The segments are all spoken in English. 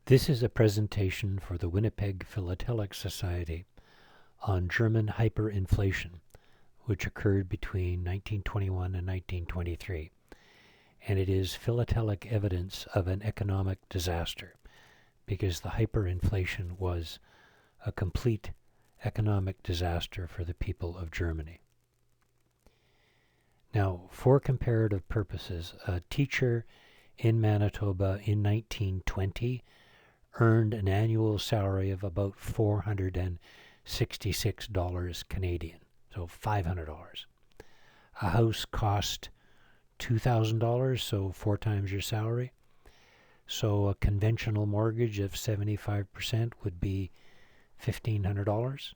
This is a presentation for the Winnipeg Philatelic Society on German hyperinflation, which occurred between 1921 and 1923, and it is philatelic evidence of an economic disaster because the hyperinflation was a complete economic disaster for the people of Germany. Now, for comparative purposes, a teacher in Manitoba in 1920 earned an annual salary of about $466 Canadian, so $500. A house cost $2,000, so 4 times your salary. So a conventional mortgage of 75% would be $1,500.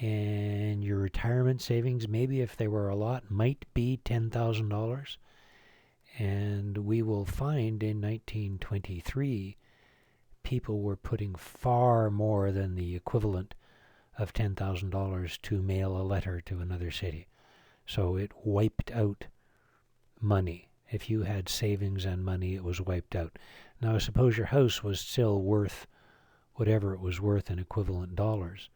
And your retirement savings, maybe if they were a lot, might be $10,000. And we will find in 1923 people were putting far more than the equivalent of $10,000 to mail a letter to another city. So it wiped out money. If you had savings and money, it was wiped out. Now, suppose your house was still worth whatever it was worth in equivalent dollars.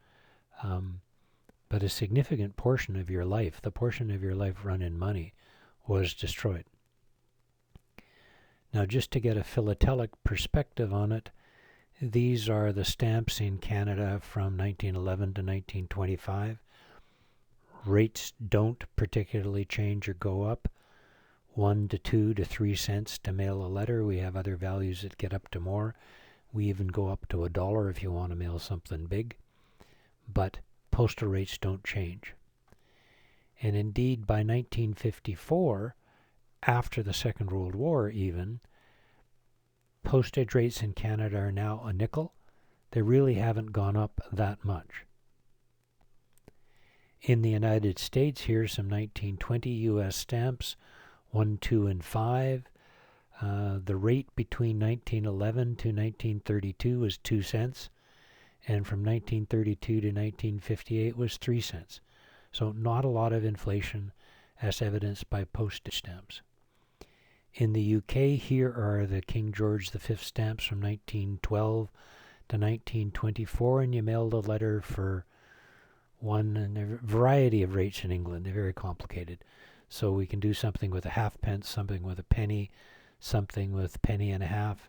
But a significant portion of your life, the portion of your life run in money, was destroyed. Now, just to get a philatelic perspective on it, these are the stamps in Canada from 1911 to 1925. Rates don't particularly change or go up. 1 to 2 to 3 cents to mail a letter. We have other values that get up to more. We even go up to $1 if you want to mail something big. But postal rates don't change. And indeed, by 1954, after the Second World War even, postage rates in Canada are now a nickel. They really haven't gone up that much. In the United States, here's some 1920 U.S. stamps, 1, 2, and 5. The rate between 1911 to 1932 was 2 cents, and from 1932 to 1958 was 3 cents. So not a lot of inflation as evidenced by postage stamps. In the UK, here are the King George V stamps from 1912 to 1924, and you mailed a letter for one, and a variety of rates in England. They're very complicated. So we can do something with a halfpence, something with a penny, something with penny and a half,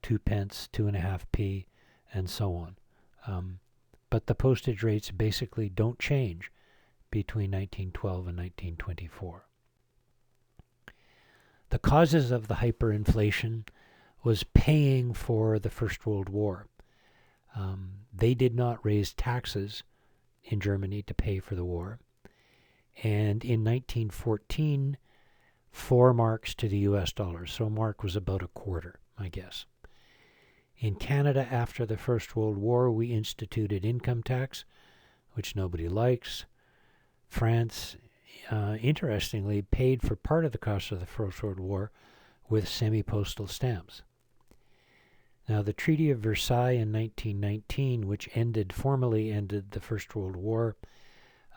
2 pence, 2.5p, and so on. But the postage rates basically don't change between 1912 and 1924. The causes of the hyperinflation was paying for the First World War. They did not raise taxes in Germany to pay for the war. And in 1914, 4 marks to the US dollar. So a mark was about a quarter, I guess. In Canada, after the First World War, we instituted income tax, which nobody likes. France, interestingly, paid for part of the cost of the First World War with semi-postal stamps. Now, the Treaty of Versailles in 1919, which formally ended the First World War,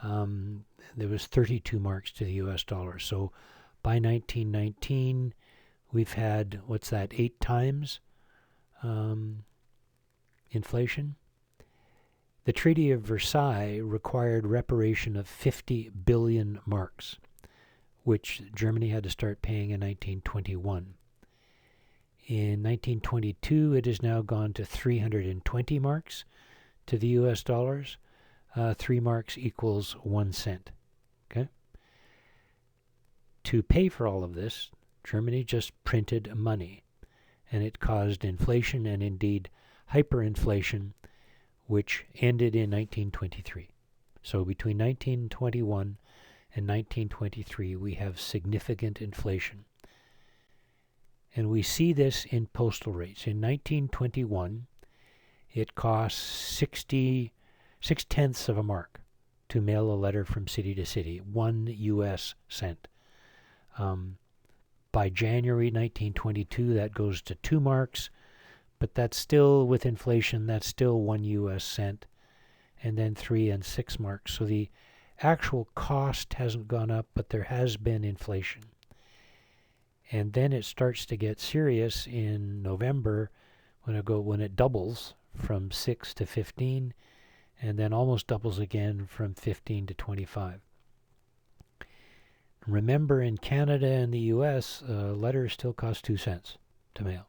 there was 32 marks to the US dollar. So by 1919, we've had, 8 times inflation? The Treaty of Versailles required reparation of 50 billion marks, which Germany had to start paying in 1921. In 1922, it has now gone to 320 marks to the US dollars. 3 marks equals 1 cent. Okay? To pay for all of this, Germany just printed money, and it caused inflation and indeed hyperinflation, which ended in 1923. So between 1921 and 1923, we have significant inflation. And we see this in postal rates. In 1921, it cost 6/10 of a mark to mail a letter from city to city, 1 US cent. By January 1922, that goes to 2 marks, but that's still, with inflation, that's still 1 US cent, and then 3 and 6 marks. So the actual cost hasn't gone up, but there has been inflation. And then it starts to get serious in November when it doubles from 6 to 15, and then almost doubles again from 15 to 25. Remember, in Canada and the US, letters still cost 2 cents to mail.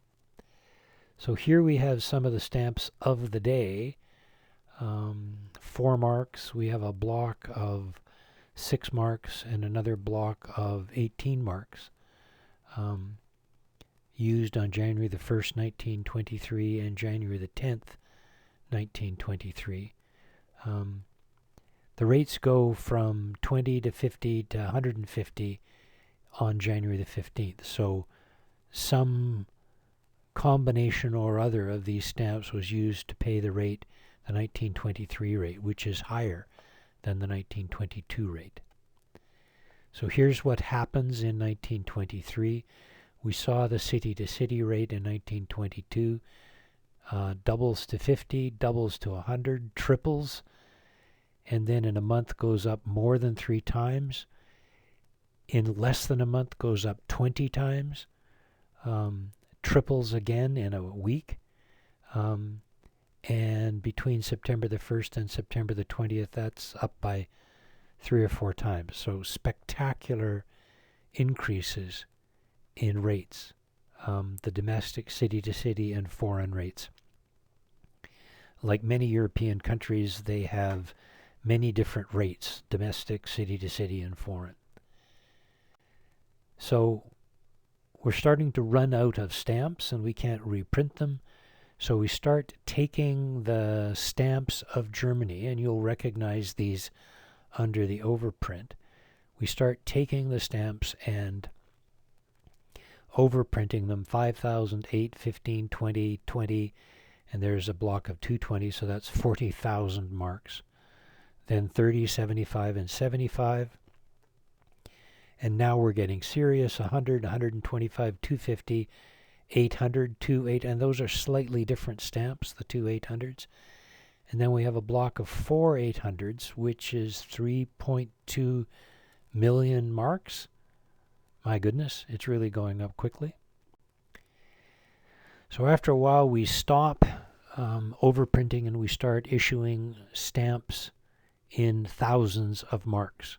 So here we have some of the stamps of the day. 4 marks. We have a block of 6 marks and another block of 18 marks. Used on January the 1st, 1923 and January the 10th, 1923. The rates go from 20 to 50 to 150 on January the 15th. So some combination or other of these stamps was used to pay the rate, the 1923 rate, which is higher than the 1922 rate. So here's what happens in 1923. We saw the city-to-city rate in 1922, doubles to 50, doubles to 100, triples, and then in a month goes up more than 3 times. In less than a month goes up 20 times, triples again in a week, and between September the 1st and September the 20th, that's up by 3 or 4 times. So spectacular increases in rates, the domestic, city-to-city, and foreign rates. Like many European countries, they have many different rates, domestic, city-to-city, and foreign. So we're starting to run out of stamps and we can't reprint them. So we start taking the stamps of Germany, and you'll recognize these under the overprint. We start taking the stamps and overprinting them, 5,000, 8, 15, 20, 20, and there's a block of 220, so that's 40,000 marks. Then 30, 75, and 75. And now we're getting serious, 100, 125, 250, 800, 28, and those are slightly different stamps, the 2 800s. And then we have a block of 4 800s, which is 3.2 million marks. My goodness, it's really going up quickly. So after a while we stop overprinting and we start issuing stamps in thousands of marks.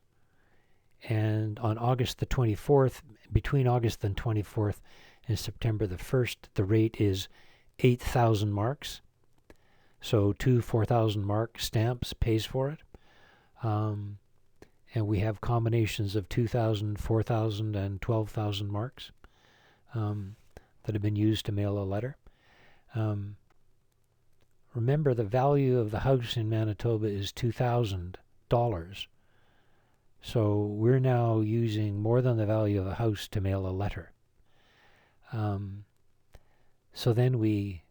And on August the 24th, between August the 24th and September the 1st, the rate is 8,000 marks. So 2 4,000 mark stamps pays for it. And we have combinations of 2,000, 4,000, and 12,000 marks that have been used to mail a letter. Remember, the value of the house in Manitoba is $2,000. So we're now using more than the value of a house to mail a letter. So then we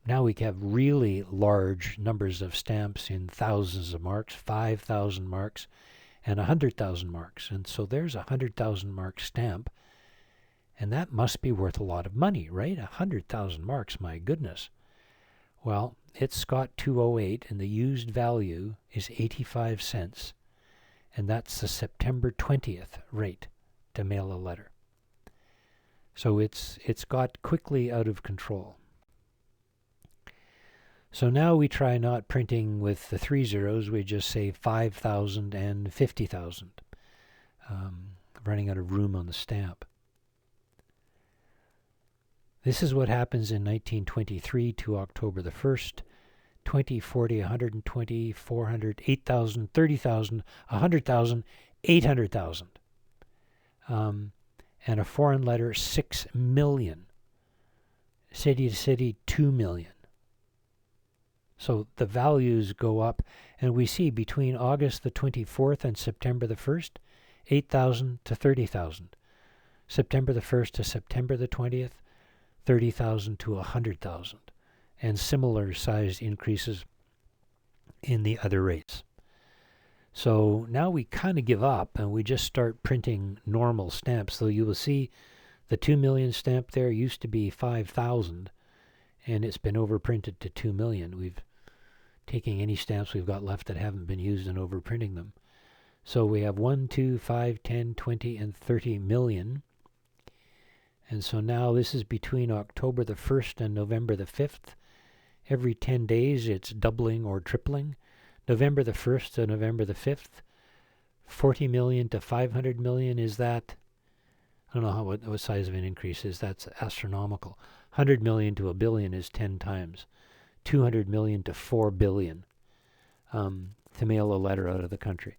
have really large numbers of stamps in thousands of marks, 5,000 marks, and 100,000 marks. And so there's a 100,000 mark stamp, and that must be worth a lot of money, right? 100,000 marks, my goodness. Well, it's got 208, and the used value is 85 cents, and that's the September 20th rate to mail a letter. So it's got quickly out of control. So now we try not printing with the 3 zeros, we just say 5,000 and 50,000, running out of room on the stamp. This is what happens in 1923 to October the 1st, 20, 40, 120, 400, 8,000, 30,000, 100,000, 800,000. And a foreign letter, 6 million. City to city, 2 million. So the values go up, and we see between August the 24th and September the 1st, 8,000 to 30,000. September the 1st to September the 20th, 30,000 to 100,000. And similar sized increases in the other rates. So now we kind of give up and we just start printing normal stamps. So you will see the 2 million stamp there used to be 5,000, and it's been overprinted to 2 million. We've taking any stamps we've got left that haven't been used and overprinting them. So we have 1, 2, 5, 10, 20, and 30 million. And so now this is between October the 1st and November the 5th. Every 10 days it's doubling or tripling. November the 1st to November the 5th, 40 million to 500 million. Is that, I don't know what size of an increase is. That's astronomical. 100 million to a billion is 10 times. 200 million to 4 billion to mail a letter out of the country.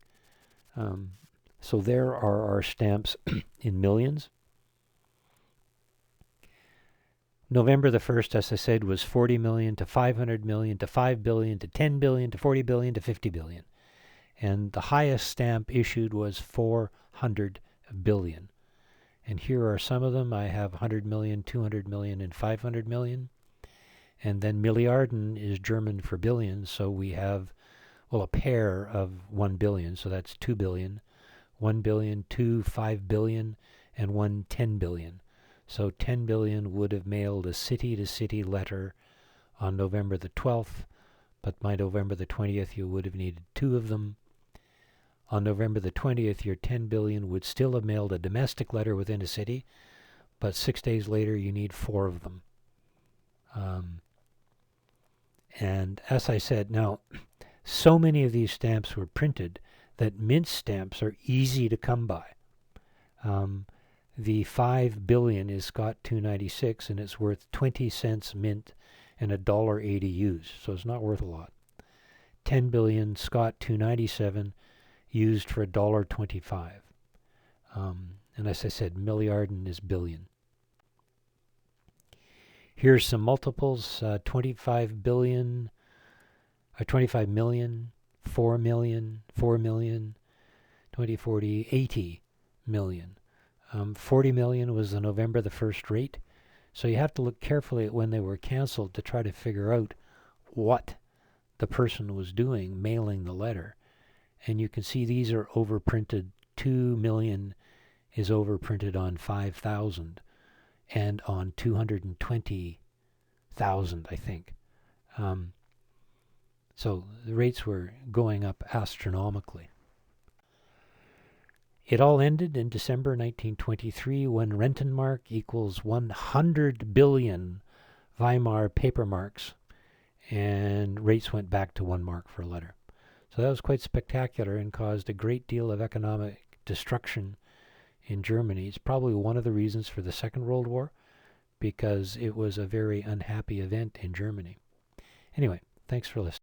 So there are our stamps in millions. November the 1st, as I said, was 40 million to 500 million to 5 billion to 10 billion to 40 billion to 50 billion. And the highest stamp issued was 400 billion. And here are some of them. I have 100 million, 200 million, and 500 million. And then Milliarden is German for billion, so we have, well, a pair of 1 billion, so that's 2 billion. 1 billion, 2, 5 billion, and 1 10 billion. So 10 billion would have mailed a city-to-city letter on November the 12th, but by November the 20th you would have needed 2 of them. On November the 20th, your 10 billion would still have mailed a domestic letter within a city, but 6 days later you need 4 of them. And as I said, now, so many of these stamps were printed that mint stamps are easy to come by. The 5 billion is Scott 296, and it's worth 20 cents mint and $1.80 used, so it's not worth a lot. 10 billion Scott 297 used for $1.25. And as I said, Milliarden is billion. Here's some multiples: 25 billion, 25 million, 4 million, 4 million, 20, 40, 80 million. 40 million was the November the 1st rate. So you have to look carefully at when they were canceled to try to figure out what the person was doing mailing the letter. And you can see these are overprinted. 2 million is overprinted on 5,000 and on 220,000, I think. So the rates were going up astronomically. It all ended in December 1923 when Rentenmark equals 100 billion Weimar paper marks, and rates went back to 1 mark for a letter. So that was quite spectacular and caused a great deal of economic destruction in Germany. It's probably one of the reasons for the Second World War, because it was a very unhappy event in Germany. Anyway, thanks for listening.